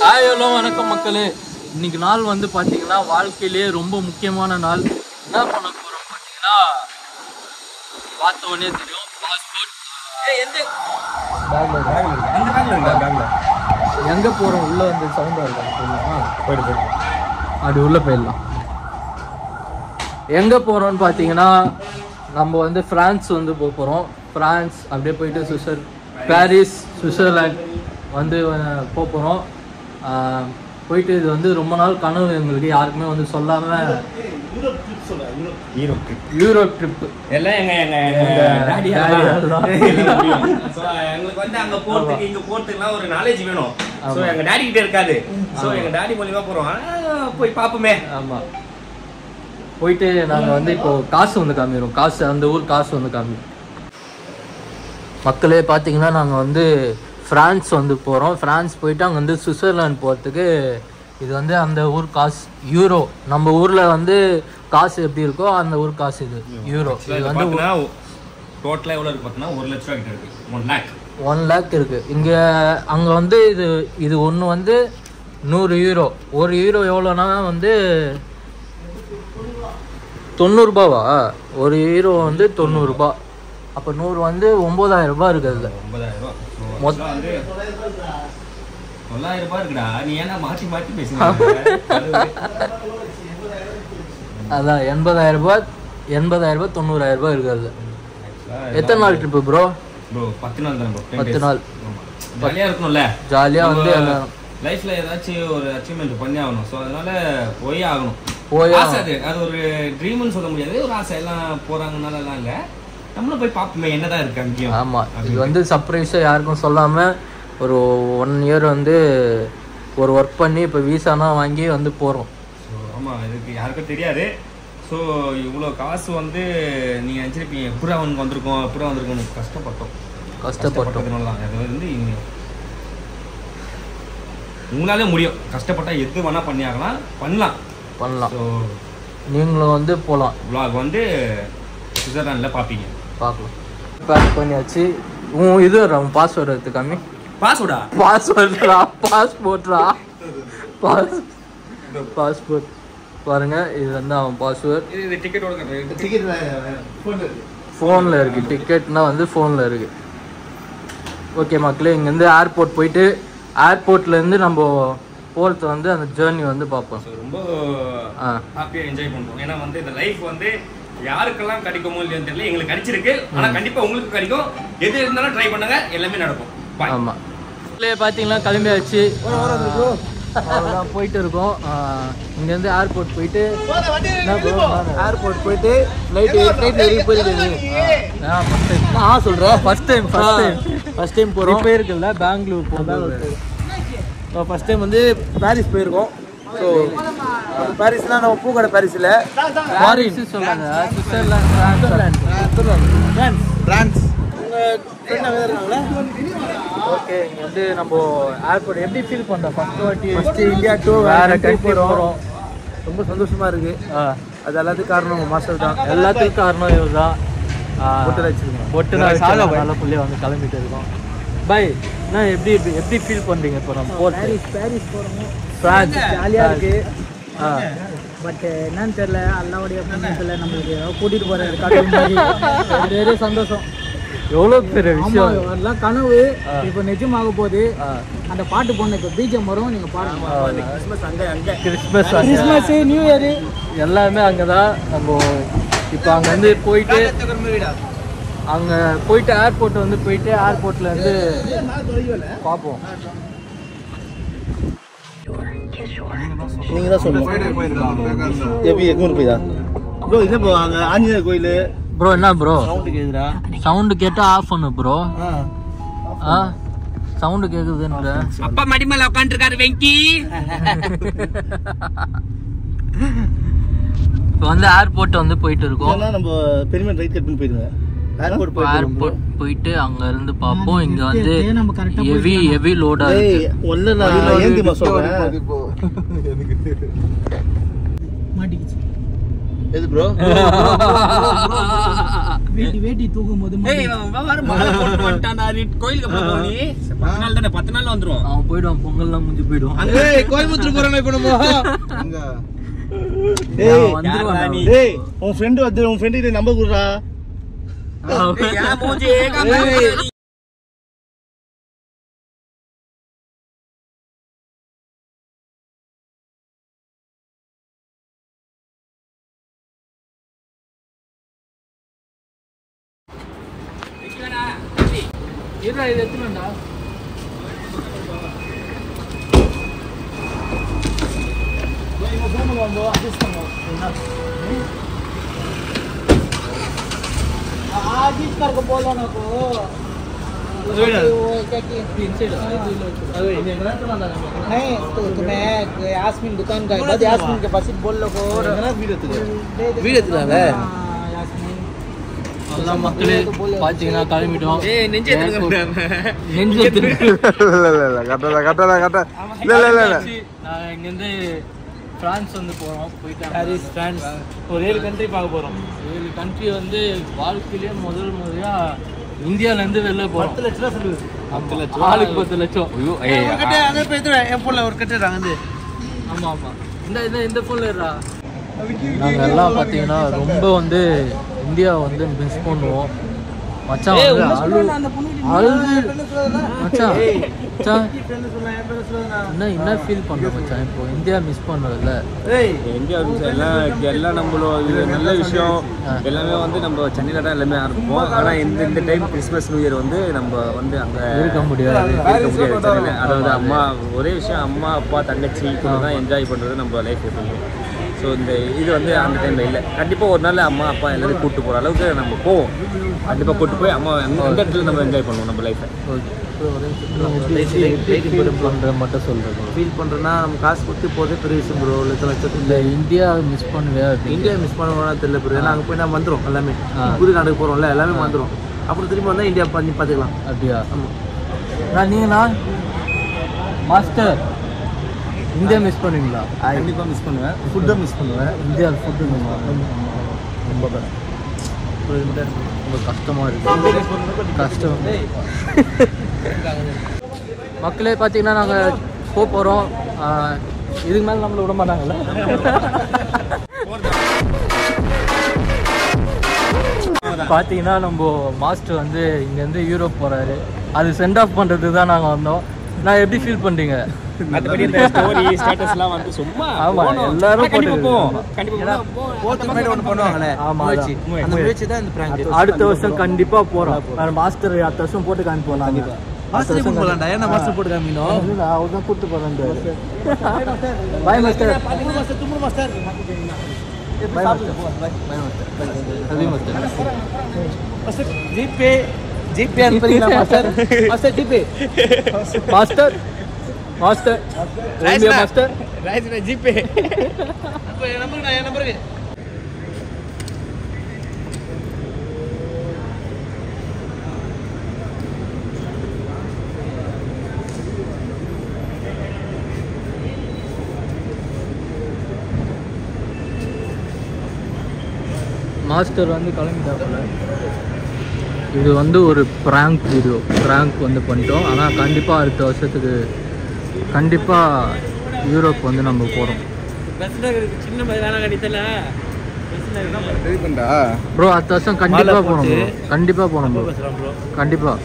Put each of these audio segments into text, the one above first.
Hi hello வணக்கம் மக்களே. இன்னைக்கு நாள் வந்து பார்த்தீங்கன்னா வாழ்க்கையிலேயே ரொம்ப முக்கியமான நாள். என்ன பண்ண போகிறோம் பார்த்தீங்கன்னா பார்த்த உடனே தெரியும், பாஸ்போர்ட். எங்கே போகிறோம்? உள்ளே வந்து சவுண்டாக இருக்கா? போயிட்டு அப்படி உள்ளே போயிடலாம். எங்கே போகிறோன்னு பார்த்தீங்கன்னா நம்ம வந்து ஃப்ரான்ஸ் வந்து போக போகிறோம். ஃப்ரான்ஸ் அப்படியே போயிட்டு பாரிஸ், சுவிட்சர்லாண்ட் வந்து போக போகிறோம். போயிட்டு இது வந்து ரொம்ப நாள் கனவு எங்களுக்கு, யாருக்குமே வந்து சொல்லாமல் யூரோப் ட்ரிப் எல்லாம் எங்களுக்கு வந்து அங்கே போகிறதுக்கு இங்கே போகிறதுக்குலாம் ஒரு நாலேஜ் வேணும். ஸோ எங்கள் டேடி கிட்டே இருக்காது. ஸோ எங்கள் டேடி மூலியமா போகிறோம். போய் பார்ப்போமே. ஆமாம், போயிட்டு நாங்கள் வந்து இப்போது காசு வந்து காமிக்கிறோம். காசு அந்த ஊர் காசு வந்து காமிக்கிறோம். மக்களே பார்த்தீங்கன்னா நாங்கள் வந்து ஃப்ரான்ஸ் வந்து போகிறோம். ஃப்ரான்ஸ் போயிட்டு அங்கே வந்து சுவிட்சர்லாண்ட் போகிறதுக்கு இது வந்து அந்த ஊர் காசு யூரோ. நம்ம ஊரில் வந்து காசு எப்படி இருக்கோ அந்த ஊர் காசு இது யூரோ. இது வந்து டோட்டலாக எவ்வளோ இருக்குது பார்த்தீங்கன்னா 1 லட்ச ரூபா கிட்ட இருக்குது. 1 லேக் இருக்குது இங்கே. அங்கே வந்து இது ஒன்று வந்து 100 யூரோ. 1 யூரோ எவ்வளோனா வந்து 90 ரூபாவா? 1 யூரோ வந்து 90 ரூபா. அப்போ 100 வந்து 9000 ரூபாய் இருக்குது. 9000 ரூபா மொத்தம் வந்து 900 ரூபாய் இருக்குடா. நீ ஏன்னா மாற்றி மாற்றி பேசுங்க. அதான் 80000 ரூபாய் 90000 ரூபாய் இருக்குது. எத்தனை நாள் ட்ரிப்பு ப்ரோ? 10 நாள் தான் ப்ரோ. 10 நாள் ஜாலியாக இருக்கணும்ல. ஜாலியாக வந்து லைஃப்பில் ஏதாச்சும் ஒரு அச்சீவ்மெண்ட் பண்ணி ஆகணும். ஸோ அதனால போயே ஆகணும். ஆசை அது ஒரு ட்ரீம்னு சொல்ல முடியாது. ஒரு ஆசை எல்லாம் போகிறாங்கனால எல்லாம் இல்லை. நம்மளும் போய் பார்ப்போமே என்னதான் இருக்கு அங்கேயும். ஆமாம், இது வந்து சர்ப்ரைஸாக யாருக்கும் சொல்லாமல் ஒரு 1 இயர் வந்து ஒரு ஒர்க் பண்ணி இப்போ வீசானா வாங்கி வந்து போகிறோம். ஸோ ஆமாம், இதுக்கு யாருக்கும் தெரியாது. ஸோ இவ்வளோ காசு வந்து நீங்கள் நினச்சிருப்பீங்க புறா அவனுக்கு வந்திருக்கோம் கஷ்டப்பட்டோம் தான். அது வந்து உங்களாலே முடியும். கஷ்டப்பட்டால் எது வேணால் பண்ணியாகலாம், பண்ணலாம். ஸோ நீங்களும் வந்து போகலாம். விளாக் வந்து சுவிட்சர்லாண்டில் பார்ப்பீங்க. பார்க்கலாம். பேக் பண்ணியாச்சு. இது உன் பாஸ்வேர்டு எடுத்துக்காமி. பாஸ்வேர்ட்ரா பாஸ்போர்ட் பாருங்க. இது வந்து அவன் பாஸ்வேர்ட். இது டிக்கெட் ஃபோனில் இருக்குது. டிக்கெட்னா வந்து ஃபோனில் இருக்குது. ஓகே மக்களே, இங்கேருந்து ஏர்போர்ட் போயிட்டு ஏர்போர்ட்லேருந்து நம்ம போகிறது வந்து அந்த ஜேர்னி வந்து பார்ப்போம். ரொம்ப ஹாப்பியாக என்ஜாய் பண்ணுறோம். ஏன்னா வந்து இந்த லைஃப் வந்து யாருக்கெல்லாம் கிடைக்குமோ இல்லையோன்னு தெரியல, எங்களுக்கு கிடைச்சிருக்கு. ஆனால் கண்டிப்பாக உங்களுக்கு கிடைக்கும். எது இருந்தாலும் ட்ரை பண்ணுங்க, எல்லாமே நடக்கும். ஆமாம், பார்த்தீங்கன்னா கிளம்பியாச்சு. அவ்வளோதான் போயிட்டு இருக்கோம். இங்கேருந்து ஏர்போர்ட் போயிட்டு ஃப்ளைட்டில் போயிட்டு சொல்கிறேன். ஃபஸ்ட் டைம் போகிறோம். போயிருக்குல்ல பெங்களூர் போகிறோம். ஃபஸ்ட் டைம் வந்து பாரிஸ் போயிருக்கோம். ஸோ பாரிஸ்லாம் நம்ம பூக்கடை பாரிஸ் இல்லை, பாரிஸ் சொல்லுவாங்க. Switzerland, France. ஓகே, இங்கே வந்து நம்ம ஏர்போர்ட் எப்படி ஃபீல் பண்ணுறோம்? ஃபஸ்ட்டு இந்தியா டூ வேறு கண்ட்ரி போகிறோம். ரொம்ப சந்தோஷமாக இருக்குது. அது எல்லாத்துக்கும் காரணம் மாஸ்டர் தான். எல்லாத்துக்கும் காரணம் இவர் தான். பொட்டு நல்ல புள்ளியை வந்து கிளம்பிட்டு இருக்கோம். பாய், நான் எப்படி ஃபீல் பண்ணுறீங்க இப்போ? நம்ம பாரிஸ் போகிறோம். ஃப்ரான்ஸ் ஜாலியாக இருக்குது. பட் என்னன்னு தெரியல, அல்லாவுடைய புண்ணியத்தில் நம்மளுக்கு கூட்டிகிட்டு போகிற வேறு சந்தோஷம். எவ்வளோ பெரிய விஷயம். எல்லாம் கனவு இப்போ நிஜமாக போகுது. அந்த பாட்டு போன இப்போ பிஜிஎம் வரும், நீங்கள் பாருங்க. கிறிஸ்மஸ் நியூ இயரு எல்லாமே அங்கே தான். நம்ம இப்போ அங்கேருந்து போயிட்டு அங்கே போயிட்டு ஏர்போர்ட் வந்து போயிட்டு ஏர்போர்ட்டில் இருந்து பார்ப்போம். நீங்கள் தான் சொல்லுங்கள். எப்படி எங்கே போய்தா ப்ரோ? இது ப்ரோ அங்கே ஆஞ்சநேயர் கோயில். ப்ரோ என்ன ப்ரோ சவுண்டு கேட்குதா? சவுண்டு கேட்டால் ஆஃப் பண்ணு ப்ரோ. சவுண்டு கேட்குதுன்ற அப்பா மடி மேல உட்காந்துருக்காரு வெங்கி. இப்போ வந்து ஏர்போர்ட் வந்து போயிட்டு இருக்கோம். நம்ம பெருமை ரைட் கட் பண்ணி போயிடுங்க. ஏர்போர்ட் போயிட்டு அங்க இருந்து பார்ப்போம். இங்க வந்து ஹெவி லோடா இருக்கு. எது ப்ரோ? வேட்டி தூக்கும் போது கோயிலுக்கு போறோம். 10 நாள் தானே, 10 நாள்ல வந்துரும். அவன் போயிடுவான், பொங்கல்லாம் முடிஞ்சு போயிடுவான். கோயம்புத்தூர் போறோம் இப்ப நம்ம. உன் ஃப்ரெண்ட் வந்து உன் ஃப்ரெண்ட் கிட்ட நம்பர் குடுறா. இது எத்தனைடா? आज ही करके बोलो ना को नहीं तो तुम्हें यास्मीन दुकान का बस यास्मीन के पास बोल लो को வீடு எடுத்துறாங்க. எல்லாம் மக்களே பாத்தீங்கன்னா கிளம்பிட்டோம். நெஞ்சு நான் இங்கேருந்து பிரான்ஸ் வந்து போகிறோம். போயிட்டு பாரிஸ், பிரான்ஸ் ஒரு 7 கண்ட்ரி பார்க்க போகிறோம். 7 கண்ட்ரி வந்து வாழ்க்கையிலேயே முறையாக இந்தியாவிலேருந்து வெளில போகிறோம். 10 லட்சம் சொல்லுது. 10 லட்சம் ஆளுக்கு 10 லட்சம். என் போன்ல ஒரு கட்டுறாங்க வந்து. ஆமாம் ஆமாம். இந்த ஃபோனில் இருடா. நாங்கள் எல்லாம் பார்த்தீங்கன்னா ரொம்ப வந்து இந்தியாவை வந்து மிஸ் பண்ணுவோம். மச்சான் என்ன ஃபீல் பண்ணுற மச்சான் இப்போ இந்தியா மிஸ் பண்ணுறதில்ல? இந்தியா எல்லாம் நம்மளோட நல்ல விஷயம் எல்லாமே வந்து நம்ம சென்னையில் தான் எல்லாமே இருப்போம். ஆனால் இந்த டைம் கிறிஸ்மஸ் நியூ இயர் வந்து நம்ம வந்து அங்கே இருக்க முடியாது. அதாவது அம்மா ஒரே விஷயம், அம்மா அப்பா தங்கச்சி கூட தான் என்ஜாய் பண்ணுறது நம்ம லைஃப் இருக்கும். ஸோ இந்த இது வந்து அந்த டைமில் இல்லை. கண்டிப்பாக ஒரு நாள் அம்மா அப்பா எல்லாரும் கூப்பிட்டு போகிற அளவுக்கு நம்ம போவோம். கண்டிப்பாக கூப்பிட்டு போய் அம்மா அந்த இடத்துல நம்ம என்ஜாய் பண்ணுவோம் நம்ம லைஃப்பை. மட்டும் சொல்கிறேன். ஃபீல் பண்ணுறேன்னா நம்ம காசு கொடுத்து போதே பெரிய விஷயம் ப்ரோ. லட்சம் இல்லை இந்தியா மிஸ் பண்ணுவேன். இந்தியா மிஸ் பண்ணுவோம்னா தெரியல ப்ரோ. ஏன்னா அங்கே போய் நான் வந்துடும் எல்லாமே. புது நாட்டுக்கு போகிறோம்ல, எல்லாமே வந்துடும். அப்புறம் திரும்பி வந்தால் இந்தியா பண்ணி பார்த்துக்கலாம். அப்படியா? ஆமாம். நீங்கண்ணா மாஸ்டர் இந்தியா மிஸ் பண்ணுவீங்களா? கண்டிப்பாக மிஸ் பண்ணுவேன். ஃபுட்டை மிஸ் பண்ணுவேன். இந்தியா ஃபுட்டு ரொம்ப ரொம்ப கஷ்டமாக இருக்குது. கஷ்டம். மக்களே பார்த்தீங்கன்னா நாங்கள் போகிறோம். இதுக்கு மேலே நம்மளை விட மாட்டாங்கல்ல. பார்த்தீங்கன்னா நம்ம மாஸ்டர் வந்து இங்கேருந்து யூரோப் போகிறாரு. அது சென்ட் ஆஃப் பண்ணுறதுக்கு தான் நாங்கள் வந்தோம். நான் எப்படி ஃபீல் பண்ணுறீங்க? மற்றபடி இந்த ஸ்டோரி ஸ்டேட்டஸ்லாம் வந்து சும்மா ஆமாம் எல்லாரும் அடுத்த வருஷம் கண்டிப்பாக போகிறோம். மாஸ்டர் அடுத்த வருஷம் போட்டு காமிப்போம். நாங்கள் மாஸ்டர் போகலாம்டா. ஏன்னா மாஸ்டர் போட்டு காமிக்கணும். அவர் தான் கூப்பிட்டு போகிறேன். Bye master. Master GPay GPay அனுப்புறீங்களா master? Master GPay master master master GPay நம்பருக்கு. மாஸ்டர் வந்து கிளம்பிட்டாப்புல. இது வந்து ஒரு ப்ராங்க் வீடியோ. ப்ராங்க் வந்து பண்ணிட்டோம். ஆனால் கண்டிப்பாக அடுத்த வருஷத்துக்கு கண்டிப்பாக யூரோப் வந்து நம்ம போகிறோம். ப்ரோ அடுத்த வருஷம் கண்டிப்பாக போகணும் ப்ரோ. கண்டிப்பாக போகணும் ப்ரோ. கண்டிப்பாக.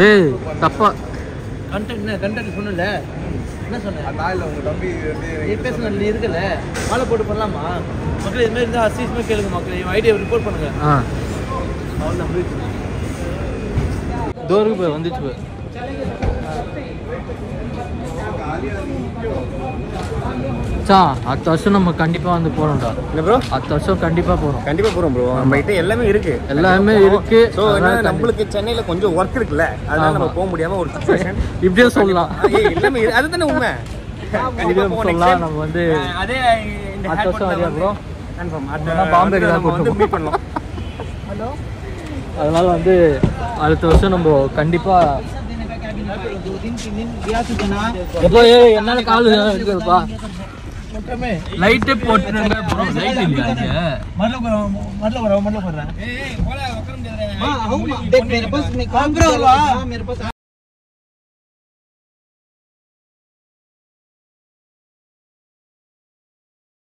ஏய் தப்பா கண்டென்ட் சொன்னல என்ன சொன்னேன்? உங்கள் தம்பி பேசுன நீ இருக்குல்ல மாலை போட்டு பண்ணலாமா? மக்கள் இது மாதிரி இருந்தால் அசிஸ்மே கேளுங்க. மக்கள் என் ஐடியா ரிப்போர்ட் பண்ணுங்க. டோருக்கு போய் வந்துச்சு போய். அடுத்த வருஷம் நம்ம கண்டிப்பா வந்து போறோம்டா. இல்ல ப்ரோ அடுத்த வருஷம் கண்டிப்பா போறோம். கண்டிப்பா போறோம் ப்ரோ. நம்ம கிட்ட எல்லாமே இருக்கு. எல்லாமே இருக்கு. சோ நம்மளுக்கு சென்னையில கொஞ்சம் வர்க் இருக்குல்ல, அதனால நம்ம போக முடியாம ஒரு சிச்சுவேஷன். இப்படியே சொல்லலாம். எல்லாமே அதுதானே உண்மை. கண்டிப்பா சொல்லலாம். நம்ம வந்து அதே இந்த அடுத்த வருஷம் வரையா ப்ரோ கன்ஃபார்ம். பாம்பே வந்து மீட் பண்ணலாம். ஹலோ. அதனால வந்து அடுத்த வருஷம் நம்ம கண்டிப்பா எப்போ என்னால கால் இருக்குதுப்பா. லைட்டே போட்டுருங்க ப்ரோ லைட் இல்லையா मतलब कर रहा है देख मेरे पास मैं काम कर रहा हूं मेरे पास